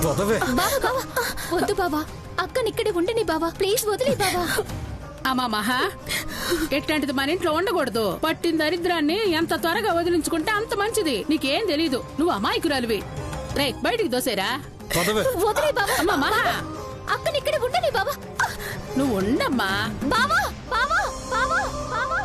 వద్దు బావా, అక్కనిక్కడే ఉండని బావా, ప్లీజ్ వదిలే బావా. అమ్మా మహా, ఎట్లాంటిది మన ఇంట్లో ఉండకూడదు. పట్టిన దరిద్రాన్ని ఎంత త్వరగా వదిలించుకుంటే అంత మంచిది. నీకేం తెలీదు, నువ్వు అమాయకురాలివి. రే బయటికి దోసేరా. వదిలే బావా. అమ్మా మహా, అక్కనిక్కడే ఉండని బావా. నువ్వు ఉండమ్మా. బావా బావా బావా బావా.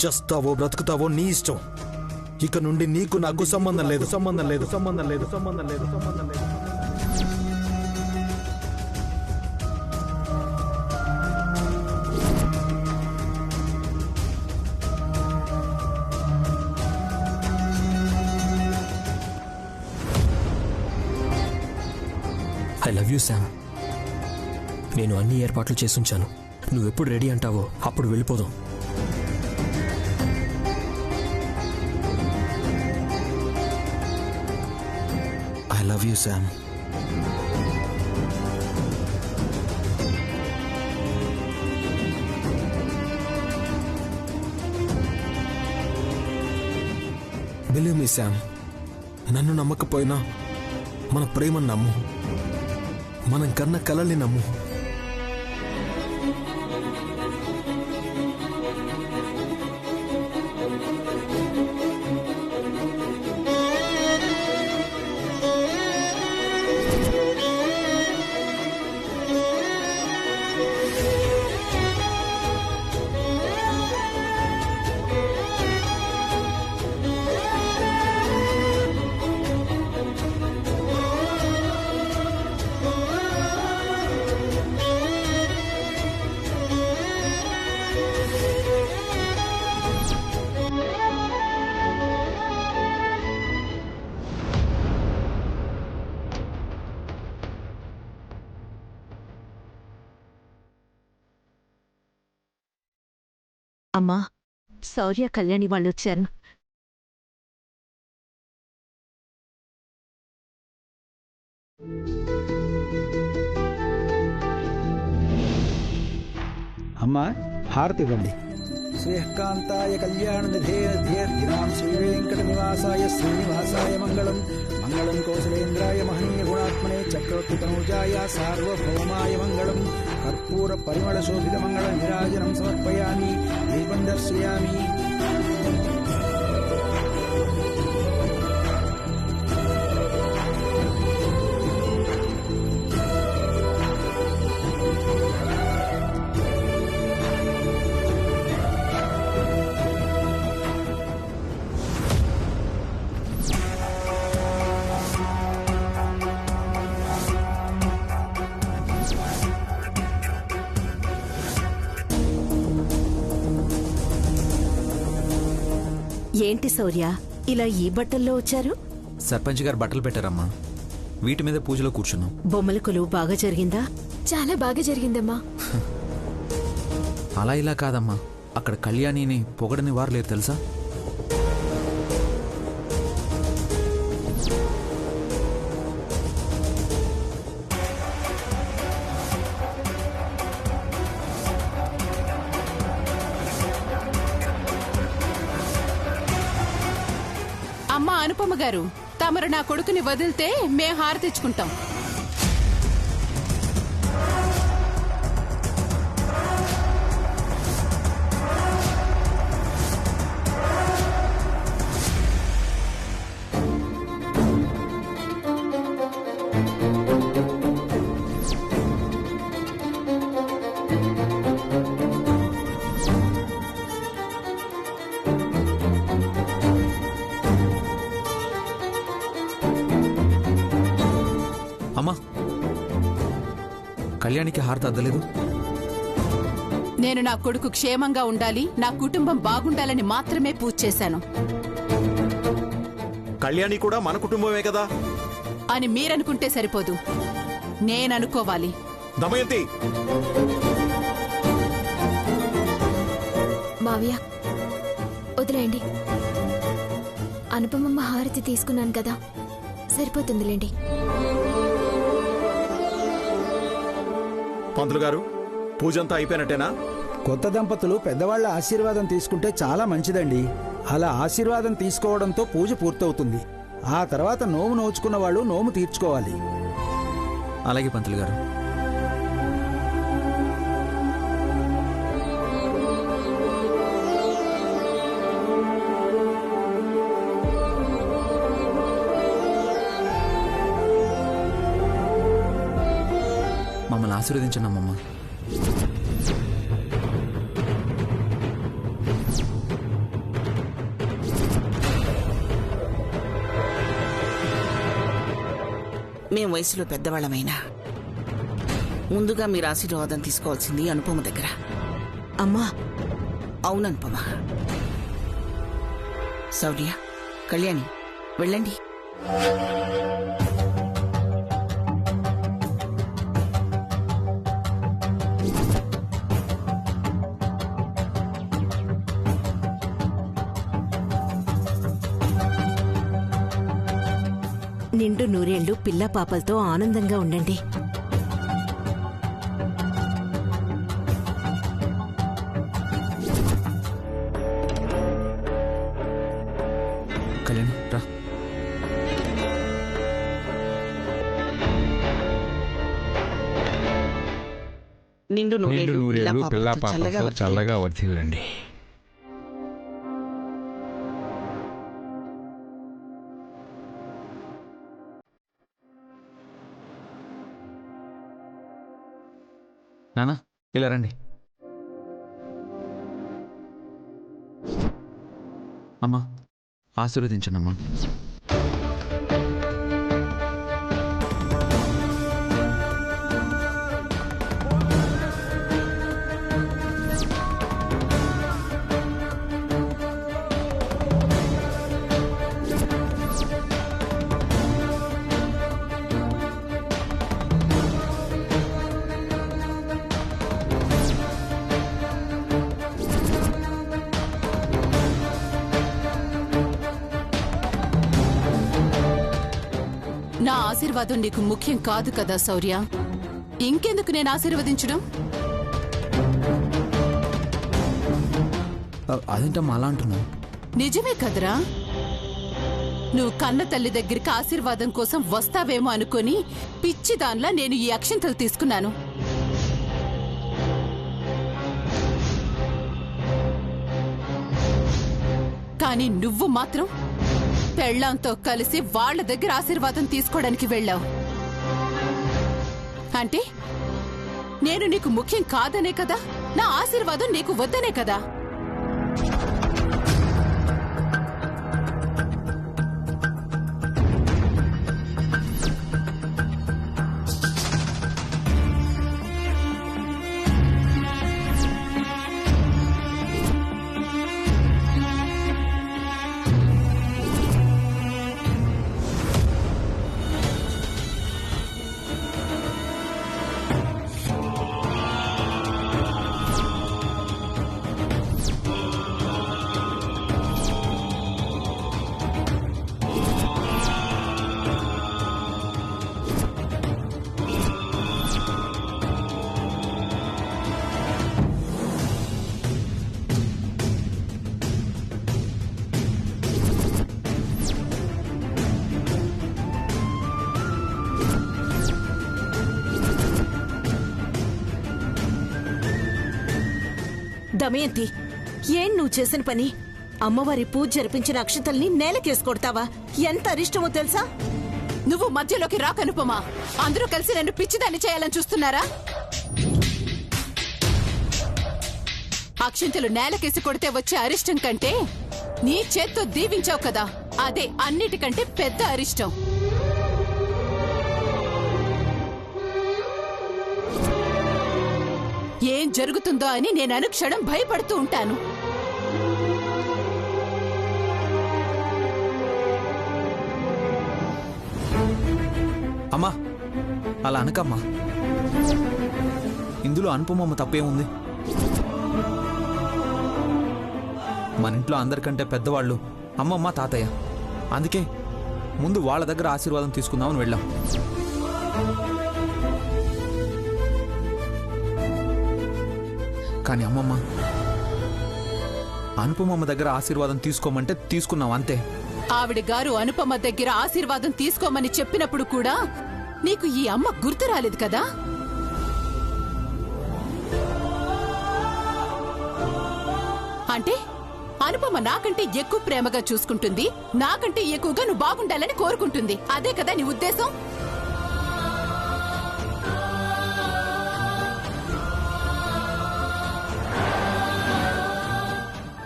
చస్తావో బ్రతుకుతావో నీ ఇష్టం. ఇక నుండి నీకు నాకు సంబంధం లేదు. I love you Sam. నేను అన్ని ఏర్పాట్లు చేసుంచాను. నువ్వెప్పుడు రెడీ అంటావో అప్పుడు వెళ్ళిపోదాం. I love you, Sam. Believe me, Sam. నన్ను నమ్మకపోయినా మన ప్రేమను నమ్ము. మనం కన్న కలల్ని నమ్ము. అమ్మా, శౌర్య కళ్యాణి వాళ్ళు వచ్చారు. అమ్మా హారతి ఇవ్వండి. శ్రీకాంతాయ కళ్యాణ నిధేర్ధినాం శ్రీ వెంకట నివాసాయ శ్రీనివాసాయ మంగళం. మంగళం కౌశలేంద్రాయ మహనీయ గుణాత్మనే చక్రవర్తి తనూజాయ సార్వభౌమాయ మంగళం. కర్పూర పరిమళ శోభిత మంగళ నిరాజనం సమర్పయామి. దీపం దర్శయామి. ఏంటి శౌర్య, ఇలా ఈ బట్టల్లో వచ్చారు? సర్పంచ్ గారు బట్టలు పెట్టారమ్మా. వీటి మీద పూజలో కూర్చున్నాం. బొమ్మల కొలువు బాగా జరిగిందా? చాలా బాగా జరిగిందమ్మా. అలా ఇలా కాదమ్మా, అక్కడ కళ్యాణిని పొగడని వారు లేరు తెలుసా. అమ్మా అనుపమ గారు, తమరు నా కొడుకుని వదిలితే మేం హారతిచ్చుకుంటాం. అమ్మా, కళ్యాణికి హారతి అద్దలేదు. నేను నా కొడుకు క్షేమంగా ఉండాలి, నా కుటుంబం బాగుండాలని మాత్రమే పూజ చేశాను. కళ్యాణి కూడా మన కుటుంబమే కదా అని మీరనుకుంటే సరిపోదు, నేననుకోవాలి. దమయంతి, మావయ్య వదిలేయండి. అనుపమమ్మ హారతి తీసుకున్నాను కదా, సరిపోతుందిలేండి. పంతులు గారు, పూజంతా అయిపోయినట్టేనా? కొత్త దంపతులు పెద్దవాళ్ల ఆశీర్వాదం తీసుకుంటే చాలా మంచిదండి. అలా ఆశీర్వాదం తీసుకోవడంతో పూజ పూర్తవుతుంది. ఆ తర్వాత నోము నోచుకున్న వాళ్ళు నోము తీర్చుకోవాలి. అలాగే పంతులు గారు. మమ్మల్ని ఆశీర్వదించండి అమ్మమ్మ. మేం వయసులో పెద్దవాళ్ళమైనా ముందుగా మీరు ఆశీర్వాదం తీసుకోవాల్సింది అనుపమ దగ్గర. అమ్మా, అవుననుపమ. శౌర్య, కళ్యాణి, వెళ్ళండి. నిండు నూరేళ్లు పిల్ల పాపలతో ఆనందంగా ఉండండి. కళ్యాణి రా. నిండు నూరేళ్లు పిల్ల పాపలతో చల్లగా వర్ధిల్లండి. నానా, ఇలా రండి. అమ్మా, ఆశీర్వదించండి అమ్మా. నా ఆశీర్వాదం నీకు ముఖ్యం కాదు కదా శౌర్య. ఇంకెందుకు నేను ఆశీర్వదించడం? అదేంటమ్మా అలా అంటున్నావు? నిజమే కదరా. నువ్వు కన్న తల్లి దగ్గరికి ఆశీర్వాదం కోసం వస్తావేమో అనుకుని పిచ్చిదాన్లా నేను ఈ అక్షంతలు తీసుకున్నాను. కానీ నువ్వు మాత్రం పెళ్ళాంతో కలిసి వాళ్ల దగ్గర ఆశీర్వాదం తీసుకోవడానికి వెళ్ళావు. అంటే నేను నీకు ముఖ్యం కాదనే కదా, నా ఆశీర్వాదం నీకు వద్దనే కదా. దమయంతి, ఏం నువ్వు చేసిన పని? అమ్మవారి పూజ జరిపించిన అక్షతల్ని నేలకేసుకొడతావా? ఎంత అరిష్టమో తెలుసా? నువ్వు మధ్యలోకి రాకనుపమా. అందరూ కలిసి నన్ను పిచ్చిదాన్ని చేయాలని చూస్తున్నారా? అక్షింతలు నేలకేసి కొడితే వచ్చే అరిష్టం కంటే నీ చేత్తో దీవించావు కదా, అదే అన్నిటికంటే పెద్ద అరిష్టం. ఏం జరుగుతుందో అని నేను అనుక్షణం భయపడుతూ ఉంటాను. అమ్మా అలా అనకమ్మా. ఇందులో అనుపమమ్మ తప్పేముంది? మన ఇంట్లో అందరికంటే పెద్దవాళ్ళు అమ్మమ్మ, తాతయ్య. అందుకే ముందు వాళ్ళ దగ్గర ఆశీర్వాదం తీసుకుందామని వెళ్ళాం. కానీ అమ్మమ్మ, అనుపమమ్మ దగ్గర ఆశీర్వాదం తీసుకోమంటే తీసుకున్నాం అంతే. ఆవిడ గారు అనుపమ దగ్గర ఆశీర్వాదం తీసుకోమని చెప్పినప్పుడు కూడా నీకు ఈ అమ్మ గుర్తు రాలేదు కదా? అంటే అనుపమ నాకంటే ఎక్కువ ప్రేమగా చూసుకుంటుంది, నాకంటే ఎక్కువగా నువ్వు బాగుండాలని కోరుకుంటుంది. అదే కదా నీ ఉద్దేశం?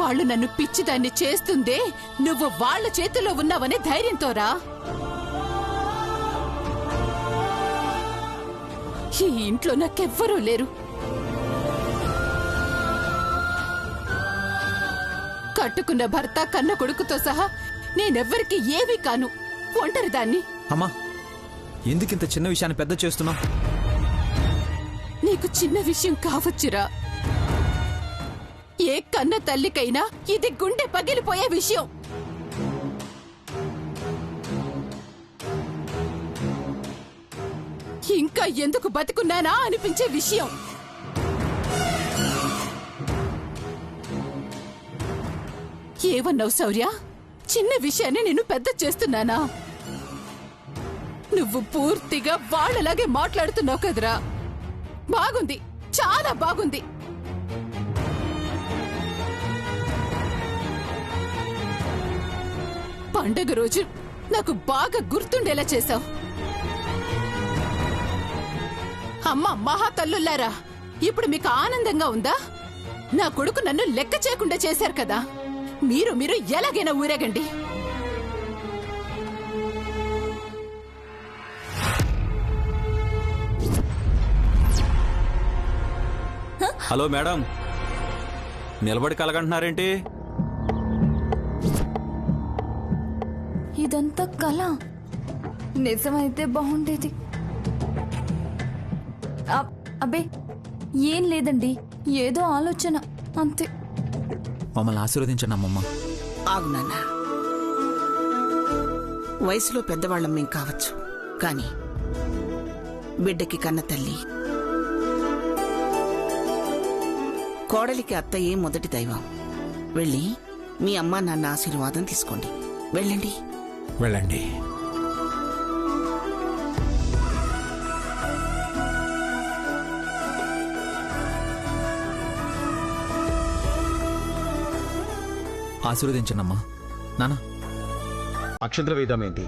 వాళ్ళు నన్ను పిచ్చిదాన్ని చేస్తుందే నువ్వు వాళ్ళ చేతిలో ఉన్నావనే ధైర్యంతోరా. ఈ ఇంట్లో నాకెవ్వరూ లేరు. కట్టుకున్న భర్త, కన్న కొడుకుతో సహా నేనెవ్వరికి ఏమీ కాను, ఒంటరిదాన్ని. అమ్మా, ఎందుకింత చిన్న విషయాన్ని పెద్ద చేస్తున్నావు? నీకు చిన్న విషయం కావచ్చురా, ఏ కన్న తల్లికైనా ఇది గుండె పగిలిపోయే విషయం. ఇంకా ఎందుకు బతుకున్నానా అనిపించే విషయం. ఏమన్నావు శౌర్య? చిన్న విషయాన్ని నేను పెద్ద చేస్తున్నానా? నువ్వు పూర్తిగా వాళ్ళలాగే మాట్లాడుతున్నావు కదరా. బాగుంది, చాలా బాగుంది. పండగ రోజు నాకు బాగా గుర్తుండేలా చేశావు. అమ్మా మహాతల్లులారా, ఇప్పుడు మీకు ఆనందంగా ఉందా? నా కొడుకు నన్ను లెక్క చేయకుండా చేశారు కదా. మీరు ఎలాగైనా ఊరేగండి. హలో మేడం, నిలబడి కలగంటున్నారేంటి? ఇదంతా కళ, నిజమైతే బాగుండేది. అబ్బే ఏం లేదండి, ఏదో ఆలోచన అంతే. మమ్మల్ని ఆశీర్వదించండి అమ్మమ్మ. ఆగు నాన్న. వయసులో పెద్దవాళ్ళం మేం కావచ్చు, కానీ బిడ్డకి కన్న తల్లి, కోడలికి అత్తయ్యే మొదటి దైవం. వెళ్ళి మీ అమ్మా నాన్న ఆశీర్వాదం తీసుకోండి. వెళ్ళండి. వెళ్ళండి. ఆశీర్వదించండమ్మా. నాన్న, అక్షంతల వేద్దామేంటి?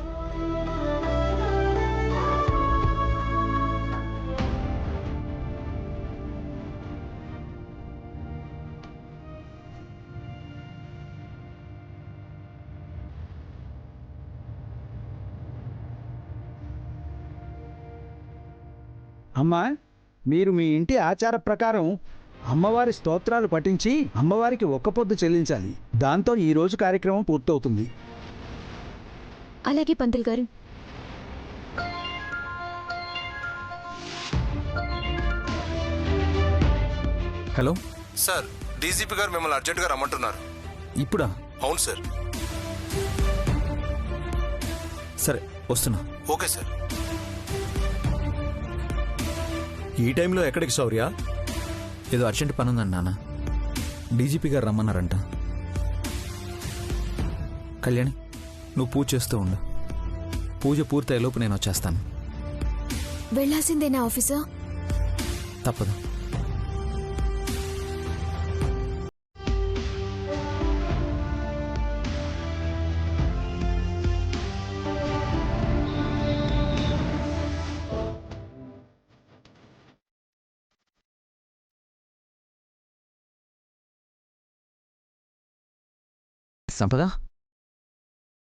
అమ్మా, మీరు మీ ఇంటి ఆచార ప్రకారం అమ్మవారి స్తోత్రాలు పఠించి అమ్మవారికి ఒక్క పొద్దు చెల్లించాలి. దాంతో ఈ రోజు కార్యక్రమం పూర్తవుతుంది. అలాగే పంతులు గారు. హలో సార్, డీజీపీ గారు మిమ్మల్ని అర్జెంటుగా రమ్మంటున్నారు. ఇప్పుడా? అవును సార్. సరే, వస్తున్నా. Okay sir. ఈ టైంలో ఎక్కడికి శౌర్య? ఏదో అర్జెంట్ పని ఉందండి నాన్న. డీజీపీ గారు రమ్మన్నారంట. కళ్యాణి, నువ్వు పూజ చేస్తూ ఉండు. పూజ పూర్తయ్యేలోపు నేను వచ్చేస్తాను. వెళ్ళాల్సిందేనా ఆఫీసర్? తప్పదు. సంపద,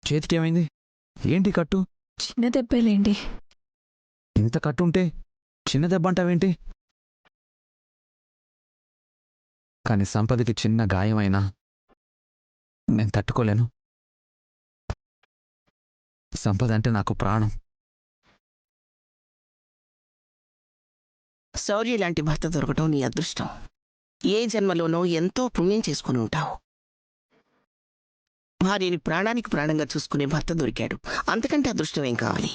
చేతికి ఏమైంది? ఏంటి కట్టు? చిన్న దెబ్బలేండి. ఇంత కట్టుంటే చిన్న దెబ్బ అంటావేంటి? కానీ సంపదకి చిన్న గాయమైనా నేను తట్టుకోలేను. సంపద అంటే నాకు ప్రాణం. శౌర్య లాంటి భర్త దొరకటం నీ అదృష్టం. ఏ జన్మలోనో ఎంతో పుణ్యం చేసుకుని ఉంటావు. భార్యని ప్రాణానికి ప్రాణంగా చూసుకునే భర్త దొరికాడు. అంతకంటే అదృష్టం ఏం కావాలి?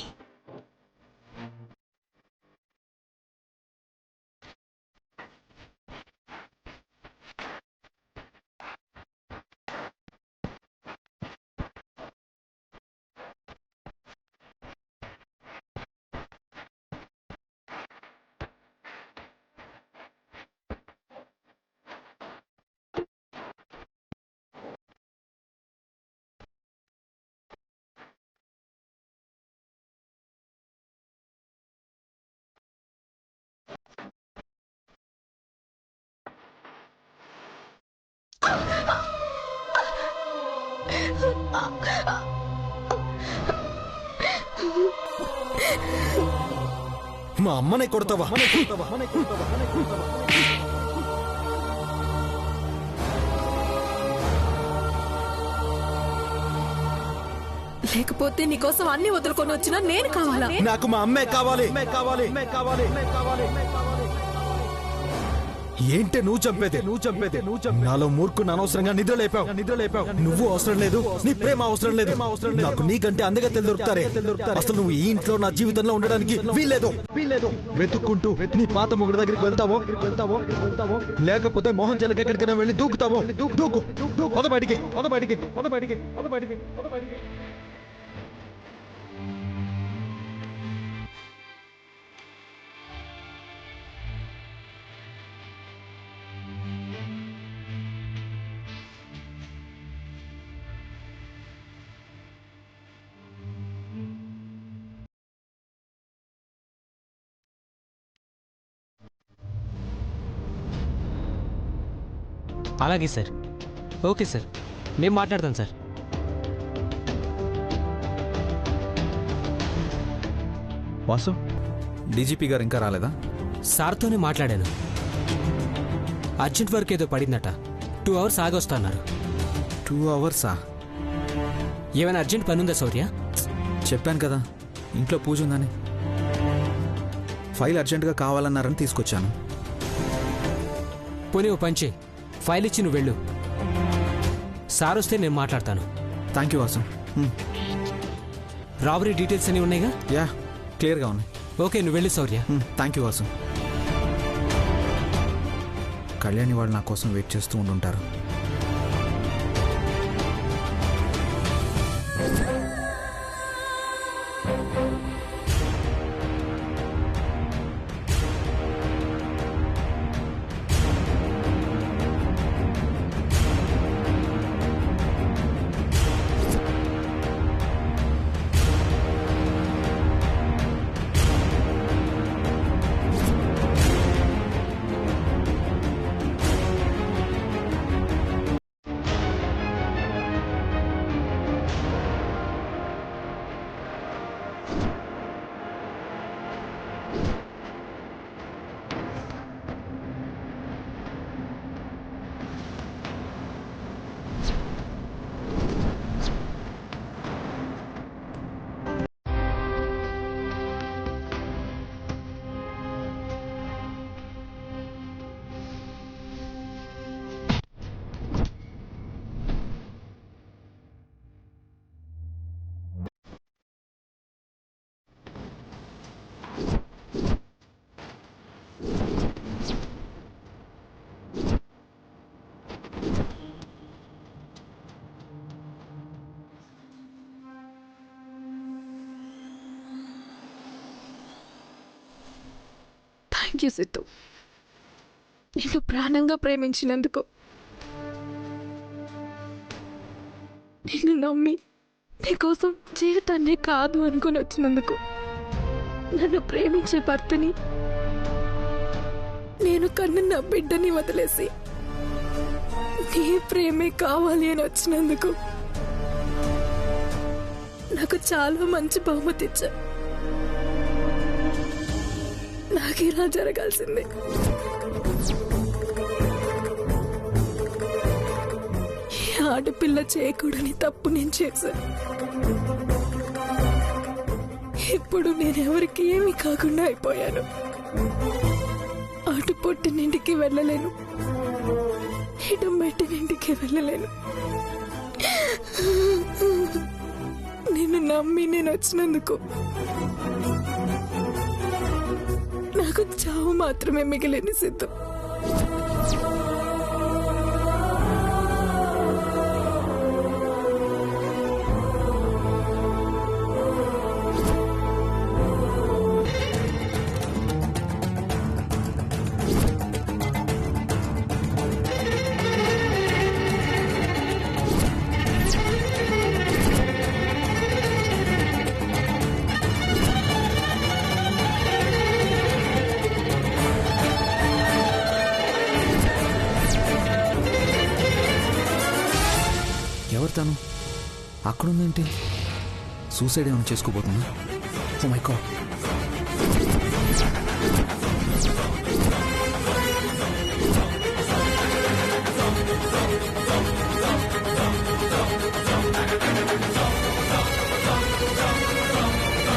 మా అమ్మనే కొడతావా? లేకపోతే నీకోసం అన్ని వదులుకొని వచ్చినా నేను కావాలా? నాకు మా అమ్మే కావాలి. ఏంటే నువ్వు చంపేది? నాలో మూర్ఖుని అనవసరంగా నిద్ర లేపావు. నువ్వు అవసరం లేదు, నీ ప్రేమ అవసరం లేదు. నాకు నీకంటే అందగత్తెలు దొరుకుతారే. అసలు నువ్వు ఈ ఇంట్లో నా జీవితంలో ఉండడానికి వీల్లేదు. వెతుక్కుంటూ నీ పాత మొగుడు దగ్గరికి వెళ్తావో లేకపోతే మోహన్ చెల్లకి ఎక్కడికైనా వెళ్ళి దూకుతావో. దూకు పొద బయటికి. అలాగే సార్. ఓకే సార్, నేను మాట్లాడతాను సార్. వాసు, డీజీపీ గారు ఇంకా రాలేదా? సార్తోనే మాట్లాడాను. అర్జెంట్ వర్క్ ఏదో పడిందట. 2 hours ఆగొస్తున్నారు. 2 hours? ఏమైనా అర్జెంట్ పని ఉందా శౌర్య? చెప్పాను కదా, ఇంట్లో పూజ ఉందని. ఫైల్ అర్జెంటుగా కావాలన్నారని తీసుకొచ్చాను. పోనీ ఓ పంచి, ఫైల్ ఇచ్చి నువ్వు వెళ్ళు. సార్ వస్తే నేను మాట్లాడతాను. Thank you Vasu. Robbery details అన్నీ ఉన్నాయిగా? యా, క్లియర్గా ఉన్నాయి. ఓకే, నువ్వు వెళ్ళి శౌర్య. Thank you Vasu. కళ్యాణి వాళ్ళు నా కోసం వెయిట్ చేస్తూ ఉండుంటారు. థ్యాంక్ యూ సిద్ధు, నిన్ను ప్రాణంగా ప్రేమించినందుకు. నిన్ను నమ్మి నీకోసం జీవితాన్ని కాదు అనుకుని వచ్చినందుకు. నన్ను ప్రేమించే భర్తని, నేను కన్న నా బిడ్డని వదిలేసి నీ ప్రేమే కావాలి అని వచ్చినందుకు. నాకు చాలా మంచి బహుమతి ఇచ్చా. నాకు ఇలా జరగాల్సిందే. ఈ ఆడపిల్ల చేయకూడని తప్పు నేను చేశాను. ఇప్పుడు నేనెవరికి ఏమీ కాకుండా అయిపోయాను. అటు పుట్టినింటికి వెళ్ళలేను, ఇటు మెట్టినింటికి వెళ్ళలేను. నిన్ను నమ్మి నేను వచ్చినందుకు నాకు చావు మాత్రమే మిగిలింది సిద్ధు. ఎవరు తను? అక్కడుందేంటి? సూసైడ్ ఏమైనా చేసుకోబోతున్నా? Oh my God.